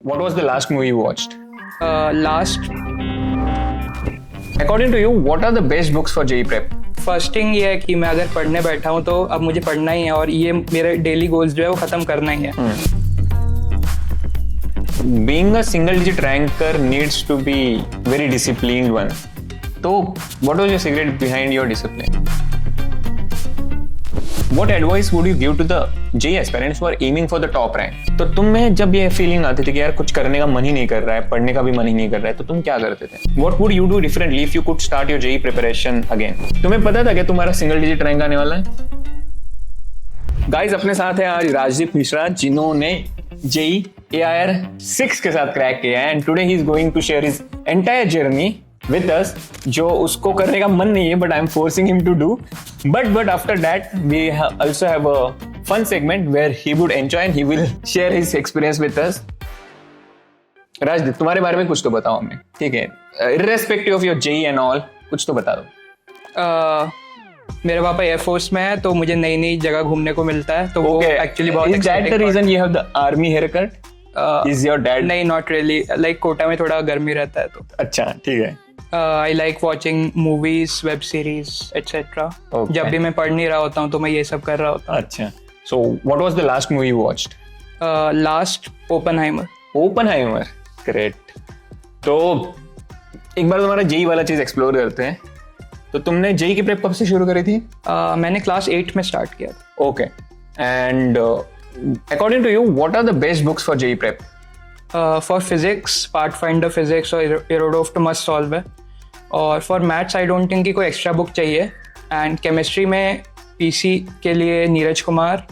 What was the last movie you watched? Last According to you, what are the best books for JEE Prep? First thing ये है कि मैं अगर पढ़ने बैठा हूँ तो अब मुझे पढ़ना ही है और ये मेरे डेली गोल्स जो है वो ख़त्म करना ही है. Being a single digit ranker needs to be very disciplined one. So, what was your secret behind your discipline? What advice would you give to the JEE aspirants who are aiming for the top rank? तो तुम में जब ये feeling आती थी कि यार कुछ करने का मन ही नहीं कर रहा है, पढ़ने का भी मन ही नहीं कर रहा है, तो तुम क्या करते थे? What would you do differently if you could start your JEE preparation again? तुम्हें पता था कि तुम्हारा सिंगल डिजिट रैंक आने वाला है? गाइस, अपने साथ है आज राजदीप मिश्रा, जिन्होंने JEE AIR 6 के साथ क्रैक किया है, and today he is going to share his entire journey with us, जो उसको करने का मन नहीं है, but I'm forcing him to do. But after that, we also have a fun segment where he would enjoy and he will share his experience with us. Rajdeep, तुम्हारे बारे में कुछ तो बताओ हमें, ठीक है? Irrespective of your JEE and all, कुछ तो बता दो. मेरे पापा एयरफोर्स में है तो मुझे नई नई जगह घूमने को मिलता है, तो वो एक्चुअली बहुत Is that the reason you have the army haircut? Is your dad? नहीं, नॉट रियली. लाइक कोटा में थोड़ा गर्मी रहता है तो. अच्छा, ठीक है. I like watching movies, web series, etc. Okay. जब भी मैं पढ़ नहीं रहा होता हूँ तो मैं ये सब कर रहा होता हूँ. अच्छा. So what was the last movie you watched? Last Oppenheimer. Oppenheimer. Great. तो एक बार तुम्हारा JEE वाला चीज एक्सप्लोर करते हैं. तो तुमने JEE की प्रेप कब से शुरू करी थी? मैंने क्लास 8 में स्टार्ट किया था. Okay. And according to you, what are the best books for JEE prep? For physics, Pathfinder Physics और Erodov to must solve है. और for maths I don't think कि कोई एक्स्ट्रा बुक चाहिए. एंड केमिस्ट्री में PC के लिए Neeraj Kumar,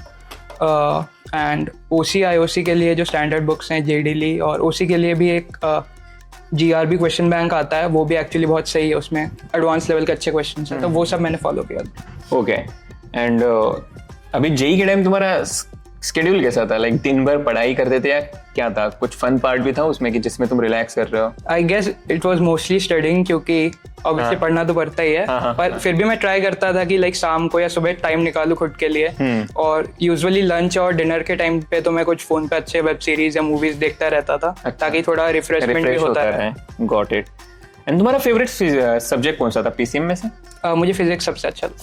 and OC IOC के लिए जो स्टैंडर्ड बुक्स हैं JDLE, और OC के लिए भी एक GRB क्वेश्चन बैंक आता है, वो भी एक्चुअली बहुत सही है, उसमें एडवांस लेवल के अच्छे क्वेश्चन हैं, तो वो सब मैंने फॉलो किया. ओके. एंड अभी JEE के टाइम तुम्हारा स्केड्यूल कैसा था? लाइक दिन भर पढ़ाई करते थे या क्या था? कुछ फन पार्ट भी था उसमें कि जिसमें तुम रिलैक्स कर रहे हो? I guess it was mostly studying, क्योंकि ऑब्वियसली पढ़ना तो पड़ता ही है. पर फिर भी मैं ट्राई करता था कि लाइक शाम को या सुबह टाइम निकालूं खुद के लिए. और यूजुअली लंच और डिनर के टाइम पे तो मैं कुछ फोन पे अच्छे वेब सीरीज या मूवीज देखता रहता था, ताकि थोड़ा रिफ्रेशमेंट भी होता है. Got it. एंड तुम्हारा फेवरेट सब्जेक्ट कौन सा था PCM में से? मुझे फिजिक्स सबसे अच्छा था.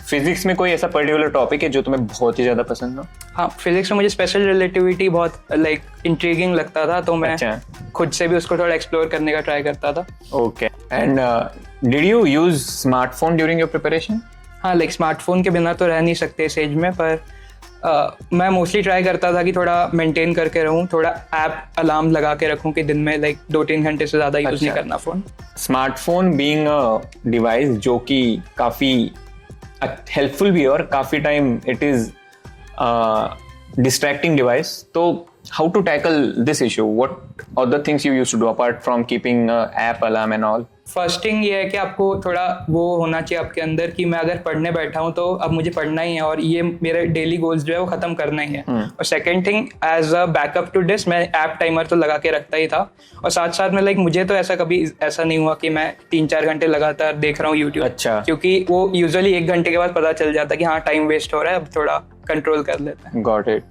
फिजिक्स में कोई ऐसा पर्टिकुलर टॉपिक है जो तुम्हें बहुत ही ज्यादा पसंद हो? हाँ, फिजिक्स में मुझे स्पेशल रिलेटिविटी बहुत लाइक इंट्रीगिंग लगता था, तो मैं खुद से भी उसको थोड़ा एक्सप्लोर करने का ट्राई करता था. Okay. And did you use smartphone during your preparation? हाँ, लाइक स्मार्टफोन के बिना तो रह नहीं सकते इस एज में, पर मैं मोस्टली ट्राई करता था कि थोड़ा मेंटेन करके रहूं, थोड़ा ऐप अलार्म लगा के रखूं कि दिन में लाइक 2-3 घंटे से ज़्यादा यूज़ नहीं करना phone. Smartphone being a device जो कि काफ़ी हेल्पफुल भी है और काफ़ी time it is distracting device, तो how to tackle this issue? What other things you used to do apart from keeping app alarm and all? First thing ये है कि आपको थोड़ा वो होना चाहिए आपके अंदर कि मैं अगर पढ़ने बैठा हूँ तो अब मुझे पढ़ना ही है और ये मेरे डेली गोल्स जो है वो खत्म करना ही है. और second thing, as a backup to this, मैं ऐप टाइमर तो लगा के रखता ही था. और साथ साथ में लाइक मुझे तो ऐसा कभी ऐसा नहीं हुआ कि मैं 3-4 घंटे लगातार देख रहा हूँ यूट्यूब. अच्छा. क्योंकि वो यूजुअली 1 घंटे के बाद पता चल जाता है कि हाँ टाइम वेस्ट हो रहा है, अब थोड़ा कंट्रोल कर लेते हैं. Got it.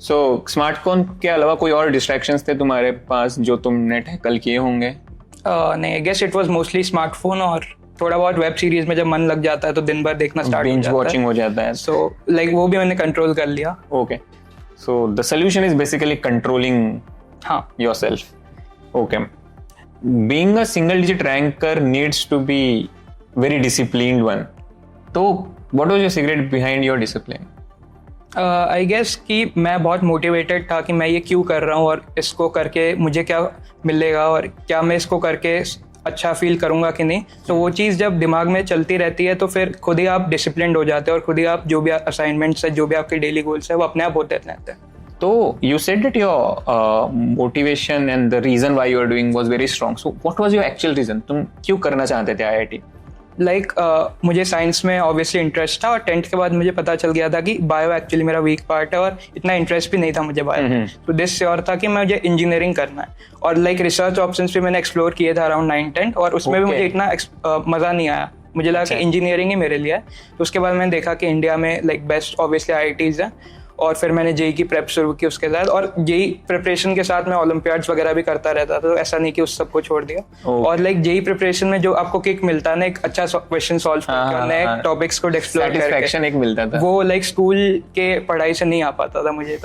सो स्मार्टफोन के अलावा कोई और डिस्ट्रैक्शंस थे तुम्हारे पास जो तुमने टैकल किए होंगे? नहीं, I guess it was mostly smartphone, और थोड़ा बहुत वेब सीरीज में जब मन लग जाता है तो दिन भर देखना स्टार्ट बिंज वॉचिंग हो जाता है. सो लाइक वो भी मैंने कंट्रोल कर लिया. Okay. So the solution is basically controlling yourself. Okay. Being a single digit ranker needs to be very disciplined one. तो what was your secret behind your discipline? I guess कि मैं बहुत motivated था कि मैं ये क्यों कर रहा हूँ और इसको करके मुझे क्या मिलेगा और क्या मैं इसको करके अच्छा फील करूँगा कि नहीं. तो वो चीज़ जब दिमाग में चलती रहती है तो फिर खुद ही आप डिसिप्लिन्ड हो जाते हैं और खुद ही आप जो भी असाइनमेंट्स है, जो भी आपके डेली गोल्स है, वो अपने आप होते रहते हैं. तो you said that your motivation and the reason why you are doing was very strong. So what was your actual reason? तुम क्यों करना चाहते थे IIT? लाइक मुझे साइंस में ऑब्वियसली इंटरेस्ट था और 10th के बाद मुझे पता चल गया था कि बायो एक्चुअली मेरा वीक पार्ट है और इतना इंटरेस्ट भी नहीं था मुझे बायो. तो दिस श्योर था कि मुझे इंजीनियरिंग करना है. और लाइक रिसर्च ऑप्शंस भी मैंने एक्सप्लोर किए थे अराउंड 9-10, और उसमें भी मुझे इतना मज़ा नहीं आया. मुझे लगा कि इंजीनियरिंग ही मेरे लिए है. तो उसके बाद मैंने देखा कि इंडिया में लाइक बेस्ट ऑब्वियसली IITs है, और फिर मैंने जेई की प्रेप शुरू की उसके साथ, और जेई प्रिपरेशन के साथ मैं ओलंपियाड्स वगैरह भी करता रहता था, तो ऐसा नहीं कि उस सबको छोड़ दिया। और लाइक जेई प्रिपरेशन में जो आपको किक मिलता है ना, एक अच्छा क्वेश्चन सॉल्व करके और नए टॉपिक्स को एक्सप्लोर करके, एक मिलता था, वो लाइक स्कूल के पढ़ाई से नहीं आ पाता था मुझे,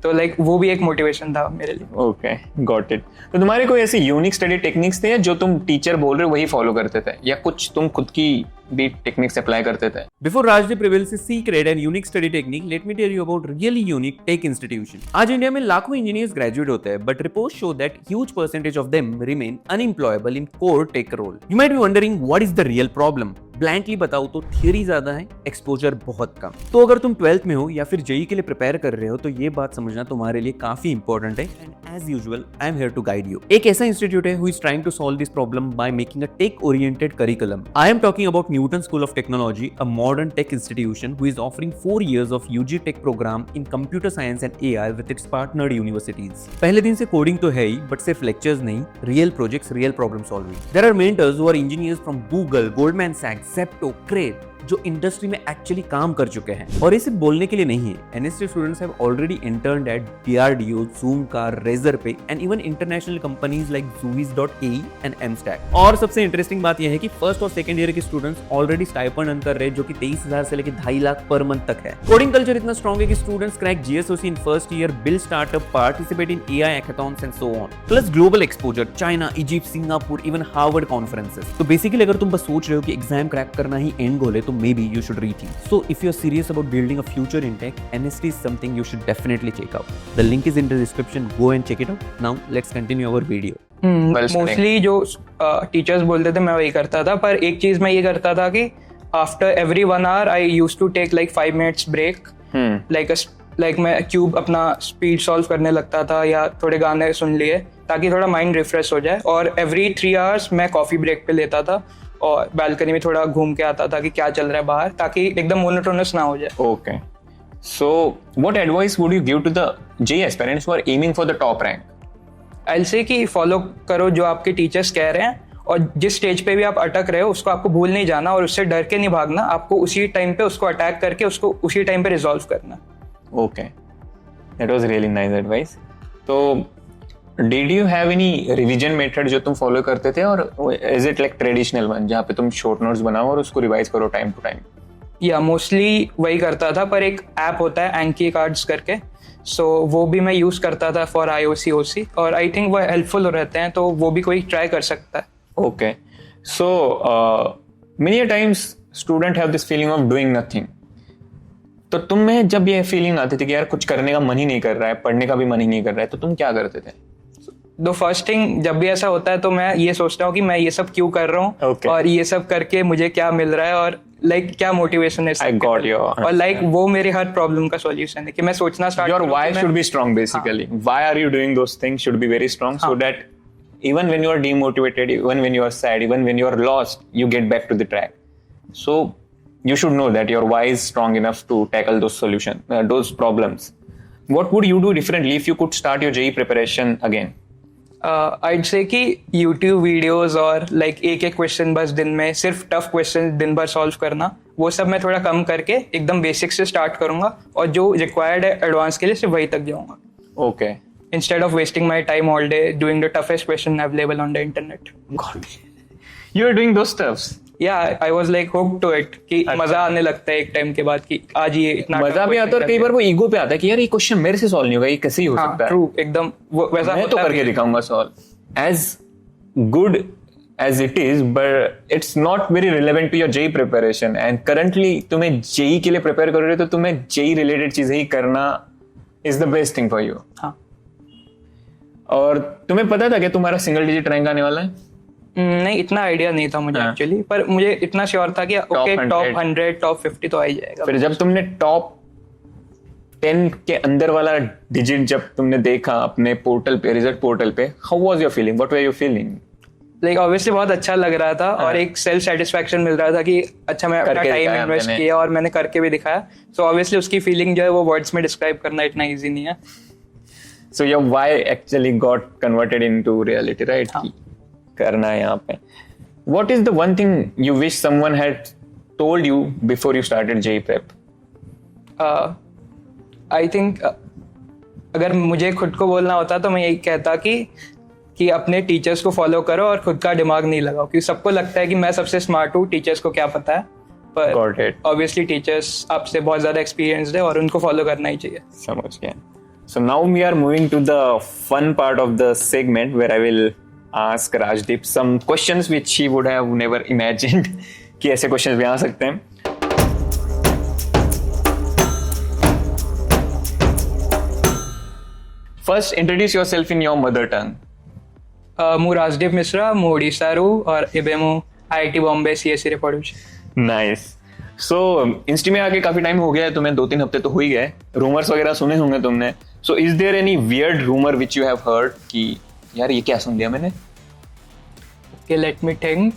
तो लाइक वो भी एक मोटिवेशन था मेरे लिए। Okay, got it. तो तुम्हारे कोई ऐसे यूनिक स्टडी टेक्निक्स थे जो तुम टीचर बोल रहे हो वही फॉलो करते थे, या कुछ तुम खुद की भी टेक्निक्स अप्लाई करते थे? Before Rajdeep reveals his secret and unique study technique, let me tell you about really unique tech institution. आज इंडिया में लाखों इंजीनियर्स ग्रेजुएट होते हैं, but reports show that huge percentage of them remain unemployable in core tech role. You might be wondering what is the real problem? Blankly बताओ तो theory ज्यादा है, exposure बहुत कम। तो अगर तुम 12th में हो या फिर जेई के लिए प्रिपेयर कर रहे हो तो ये बात समझना तुम्हारे लिए काफी इंपॉर्टेंट है, and as usual I am here to guide you. एक ऐसा इंस्टीट्यूट है who is trying to solve this problem by making a tech oriented curriculum. I am talking about Newton School of Technology, a modern tech institution who is offering 4 years of UG tech program in computer science and AI with its partnered universities. पहले दिन से coding तो है ही, but सिर्फ lectures नहीं, real projects, real problem solving. There are mentors who are engineers from Google, Goldman सैक्स, जेप्टो, क्रेट, जो इंडस्ट्री में एक्चुअली काम कर चुके हैं। और ये सिर्फ बोलने के लिए नहीं है, NST students have already interned at DRDO, Zoom car, Razer Pay and even international companies like Zuvis.ae and MStack। और सबसे इंटरेस्टिंग बात यह है कि फर्स्ट और सेकंड ईयर के स्टूडेंट्स ऑलरेडी स्टाइपेंड अर्न कर रहे हैं, जो कि 23,000 से लेकर 2.5 लाख पर मंथ तक है। कोडिंग कल्चर इतना स्ट्रॉन्ग है कि students crack GSOC in first year, build startup, participate in AI hackathons and so on, plus global exposure, China, Egypt, Singapore, even Harvard conferences. तो बेसिकली अगर तुम बस सोच रहे हो कि एग्जाम क्रैक करना ही एंड गोल है, तो maybe you should rethink. So if you're serious about building a future in tech, NST is something you should definitely check out. The link is in the description. Go and check it out. Now let's continue our video. Mostly जो teachers बोलते थे मैं वही करता था, पर एक चीज मैं ये करता था कि after every 1 hour I used to take like 5 minutes break, like मैं क्यूब अपना स्पीड सॉल्व करने लगता था या थोड़े गाने सुन लिए ताकि थोड़ा माइंड रिफ्रेश हो जाए। और एवरी 3 hours मैं कॉफी ब्रेक पे लेता था और बालकनी में थोड़ा घूम के आता था कि क्या चल रहा है बाहर, ताकि एकदम मोनोटोनस ना हो जाए। Okay. So what advice would you give to the JEE aspirants who are aiming for the top rank? I'll say कि फॉलो करो जो आपके टीचर्स कह रहे हैं, और जिस स्टेज पे भी आप अटक रहे हो उसको आपको भूल नहीं जाना और उससे डर के नहीं भागना, आपको उसी टाइम पे उसको अटैक करके उसको उसी टाइम पे रिजॉल्व करना। Okay. That was really nice advice. तो Did you have any revision method जो तुम फॉलो करते थे, और is it like traditional one जहाँ पे तुम शॉर्ट नोट्स बनाओ और उसको रिवाइज करो टाइम टू टाइम? या मोस्टली वही करता था, पर एक ऐप होता है एंकी कार्ड्स करके, सो वो भी मैं यूज करता था फॉर IOC OC, और आई थिंक वो हेल्पफुल रहते हैं, तो वो भी कोई ट्राई कर सकता है। Okay, so many times student have this feeling of doing nothing. तो तुम्हें जब ये फीलिंग आती थी कि यार कुछ करने का मन ही नहीं कर रहा है, पढ़ने का भी मन ही नहीं कर रहा है, तो तुम क्या करते थे? तो फर्स्ट थिंग, जब भी ऐसा होता है तो मैं ये सोचता हूँ कि मैं ये सब क्यों कर रहा हूँ, Okay. और ये सब करके मुझे क्या मिल रहा है, और लाइक क्या मोटिवेशन है। I got you. और लाइक वो मेरे हर प्रॉब्लम का सॉल्यूशन है कि मैं सोचना start Your why should be strong basically. Why are you doing those things should be very strong, so that even when you are demotivated, even when you are sad, even when you are lost, you get back to the track. So you should know that your why is strong enough to tackle those problems. What would you do differently if you could start your JEE preparation again? I'd say कि YouTube videos और like एक question बस दिन में, सिर्फ tough question दिन भर solve करना, वो सब मैं थोड़ा कम करके एकदम बेसिक से स्टार्ट करूंगा, और जो रिक्वायर्ड है एडवांस के लिए सिर्फ वही तक जाऊंगा। Okay. Instead of wasting my time all day doing the toughest question available on the internet. You are doing those stuffs. Yeah, I was like hooked to it कि मजा आने लगता है एक टाइम के बाद कि आज ये इतना मजा भी आता है और कई बार वो ईगो पे आता है कि यार ये क्वेश्चन मेरे से सॉल्व नहीं होगा, ये कैसे ही हो सकता है। ट्रू, एकदम वैसा मैं तो करके दिखाऊंगा solve. As good as it is, but it's not very relevant to your JEE preparation, and currently तुम्हें JEE के लिए प्रिपेयर कर रहे हो तो तुम्हें JEE रिलेटेड चीजें ही करना is the best thing for you. हाँ। और तुम्हें पता था कि तुम्हारा सिंगल डिजिट रैंक आने वाला है? नहीं, इतना आइडिया नहीं था मुझे एक्चुअली, पर मुझे इतना श्योर था कि ओके टॉप 100 टॉप 50 तो आ ही जाएगा। फिर जब तुमने टॉप 10 के अंदर वाला डिजिट जब तुमने देखा अपने पोर्टल पे, रिजल्ट पोर्टल पे, how was your feeling? What were your feeling? Like obviously बहुत अच्छा लग रहा था, और एक सेल्फ सेटिस्फैक्शन मिल रहा था कि अच्छा मैं अपना टाइम इन्वेस्ट किया और मैंने करके भी दिखाया। सो ऑब्वियसली उसकी फीलिंग जो है वो वर्ड्स में डिस्क्राइब करना इतना इजी नहीं है। So your why actually got converted into reality, right? करना है यहाँ पे। What is the one thing you wish someone had told you before you started JEE prep? I think अगर मुझे खुद को बोलना होता तो मैं यही कहता कि अपने टीचर्स को फॉलो करो और खुद का दिमाग नहीं लगाओ, क्योंकि सबको लगता है कि मैं सबसे स्मार्ट हूँ, टीचर्स को क्या पता है, Got it. पर ऑब्वियसली टीचर्स आपसे बहुत ज़्यादा एक्सपीरियंस्ड है और उनको फॉलो करना ही चाहिए. समझ गया. So now we are moving to the fun part of the segment where I will ask Rajdeep some questions which he would have never imagined कि ऐसे questions भी आ सकते हैं. First, introduce yourself in your mother tongue. ମୁଁ ରାଜଦୀପ ମିଶ୍ରା, ମୁଁ ଓଡ଼ିଶାରୁ और ଏବେ ମୁଁ IIT बॉम्बे CSE रे पढ़ुଛି. Nice. So इंस्टी में आके काफी टाइम हो गया है तुम्हें, 2-3 हफ्ते तो हो ही गए. रूमर्स वगैरह सुने होंगे तुमने. So is there any weird rumor which you have heard कि यार ये क्या सुन लिया मैंने? Okay, let me think.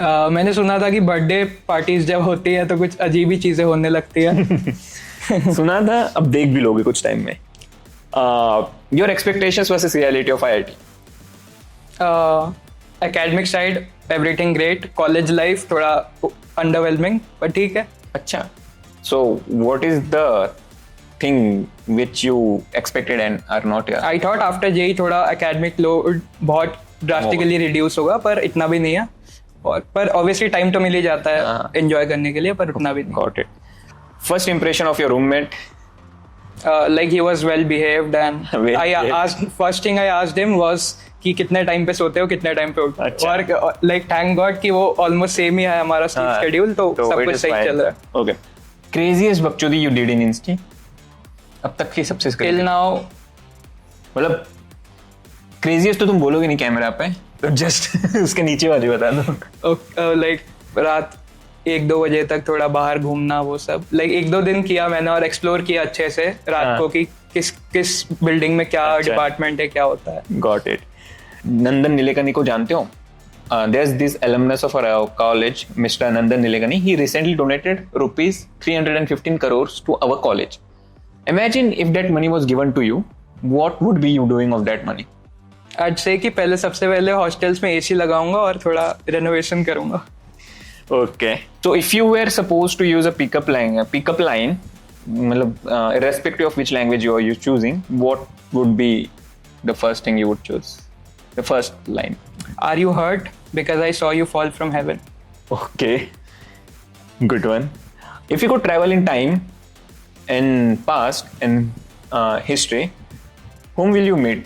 मैंने सुना था कि बर्थडे पार्टीज जब होती है तो कुछ अजीब ही चीजें होने लगती है. सुना था, अब देख भी लोगे कुछ टाइम में. Your expectations versus reality of IIT. Academic side everything great, college life थोड़ा अंडरवेलमिंग पर ठीक है. अच्छा. So what is the thing which you expected and are not here? I thought after JEE थोड़ा एकेडमिक लोड बहुत drastically reduce होगा, पर इतना भी नहीं है. और पर ऑब्वियसली टाइम तो मिल ही जाता है एंजॉय करने के लिए, पर उतना भी नहीं. Got it. First impression of your roommate? Like he was well behaved and Well I behaved. asked, first thing I asked him was कि कितने टाइम पे सोते हो, कितने टाइम पे उठते हो. अच्छा. और like thank God कि वो almost same ही है हमारा schedule, तो सब कुछ सही चल रहा है. ओके. क्रेजीएस्ट बकचोदी यू डिड इन इंस्टी अब तक की सबसे Till now मतलब क्रेजीएस्ट तो तुम बोलोगे नहीं कैमरा पे, तो जस्ट उसके नीचे वाली बता दो. like रात 1-2 बजे तक थोड़ा बाहर घूमना, वो सब like 1-2 दिन किया मैंने और एक्सप्लोर किया अच्छे से रात को कि किस बिल्डिंग में क्या डिपार्टमेंट है, क्या होता है. Got it. नंदन नीलेकनी को जानते हो? There's this alumnus of our college, Mr. Nandan Nilekani. He recently donated rupees 315 crores to our college. Imagine if that money was given to you, what would be you doing of that money? I'd say कि पहले सबसे पहले hostels में AC लगाऊंगा और थोड़ा renovation करूंगा. Okay. So if you were supposed to use a pickup line, मतलब irrespective of which language you are choosing, what would be the first thing you would choose? The first line. Are you hurt because I saw you fall from heaven? Okay. Good one. If you could travel in time, in past, in history, whom will you meet?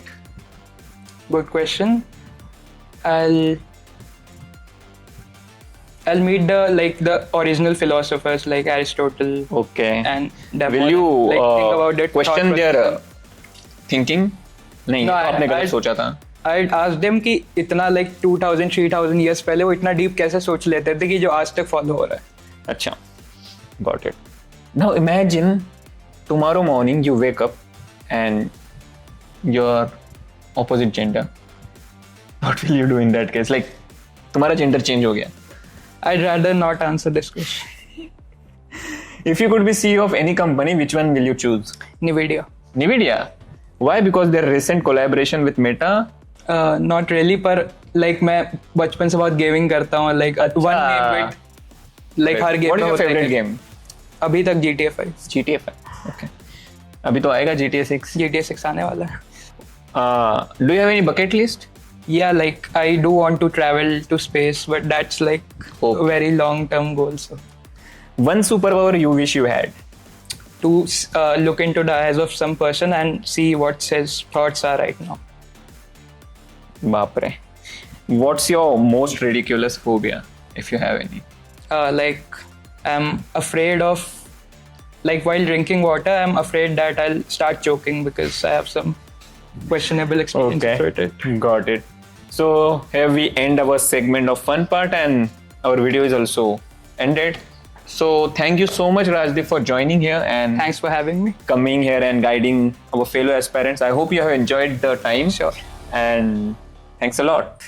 Good question. I'll meet the original philosophers like Aristotle. Okay. And will you think about it, question thought their process. thinking? नहीं, No, आपने गलत I'd- सोचा था. I'd ask them कि इतना 2000-3000 years पहले वो इतना डीप कैसे सोच लेते थे कि जो आज तक फॉलो हो रहा है. अच्छा. Got it. Now imagine tomorrow morning you wake up and your opposite gender. What will you do in that case? Like तुम्हारा gender change हो गया. I'd rather not answer this question. If you could be CEO of any company, which one will you choose? NVIDIA. NVIDIA. Why? Because their recent collaboration with Meta. Not really, पर मैं बचपन से बहुत gaming करता हूँ. One game bit. Her game What is your favorite game? अभी तक GTA 5. GTA 5. Okay. अभी तो आएगा GTA 6. GTA 6 आने वाला है. Do you have any bucket list? Yeah, I do want to travel to space, but that's a very long-term goal. So One superpower you wish you had? to look into the eyes of some person and see what his thoughts are right now. बाप रे. What's your most ridiculous phobia, if you have any? I'm afraid of, while drinking water, I'm afraid that I'll start choking because I have some questionable experiences with it. Got it. So here we end our segment of fun part and our video is also ended. So thank you so much, Rajdeep, for joining here and Thanks for having me. coming here and guiding our fellow aspirants. I hope you have enjoyed the time. Sure. And thanks a lot.